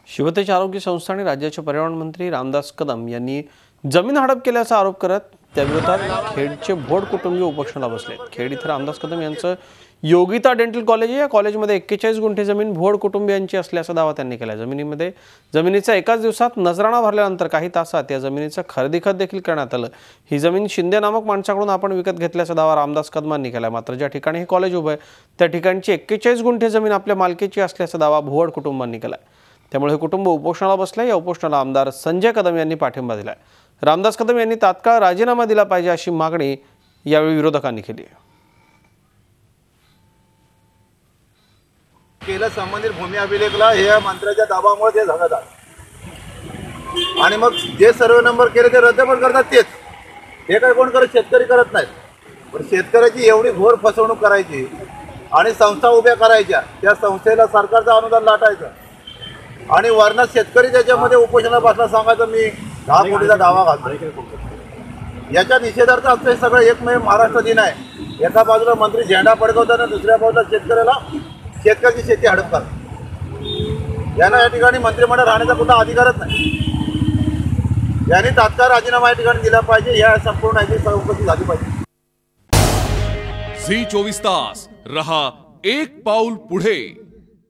शिवतेज आरोग्य संस्था आणि राज्याचे पर्यावरण मंत्री रामदास कदम यांनी जमीन हडप केल्याचा आरोप करत त्याविरोधात खेडचे भोड कुटुंबीय उपोषणाला बसले। खेड इथे रामदास कदम यांचं योगिता डेंटल कॉलेज आहे। या कॉलेजमध्ये 41 गुंठे जमीन भोड कुटुंबियांची असल्याचा दावा त्यांनी केला। जमिनीचा एकाच दिवसात नजराणा भरल्यानंतर काही तासात या जमिनीचं खरेदी खत देखील करण्यात आलं। ही जमीन शिंदे नामक माणसाकडून आपण विकत घेतल्याचा दावा रामदास कदमांनी केला। मात्र ज्या ठिकाणी हे कॉलेज उभं आहे त्या ठिकाणची 41 गुंठे जमीन आपल्या मालकीची असल्याचा दावा भोड कुटुंबांनी केला। त्यामुळे हे कुटुंब उपोषणाला बसले। या उपोषणाला आमदार संजय कदम यांनी पाठिंबा दिलाय। रामदास कदम यांनी तात्काळ राजीनामा दिला पाहिजे अशी मागणी यावेळी विरोधकांनी केली। केलं संबंधित भूमी अभिलेखला हे मंत्र्याच्या दाबामुळे ते झालं आणि मग जे सर्वे नंबर केले ते रद्द पण करतात तेच हे काय कोण करत शेतकरी करत नाहीत। पण शेतकऱ्याची एवढी घोर फसवणूक करायची आणि संस्था उभ्या करायच्या, त्या संस्थेला सरकारचं अनुदान लाटायचं आणि वर्ण शेतकरी त्याच्यामध्ये उपोषणाला बसला सांगायचं मी 10 कोटीचा दावा घालतो। याच्या निषेधार्थ असं हे सगळं एकमेव महाराष्ट्र दिन आहे। एका बाजूला मंत्री झेंडा फडकवताना दुसऱ्या बाजूला शेतकऱ्याची शेती हडप करतात। यांना या ठिकाणी मंत्रिमंडळ राहण्याचा कुठला अधिकारच नाही। यांनी तात्काळ राजीनामा या ठिकाणी दिला पाहिजे। या संपूर्ण याची चौकशी झाली पाहिजे। झी 24 तास रहा एक पाऊल पुढे।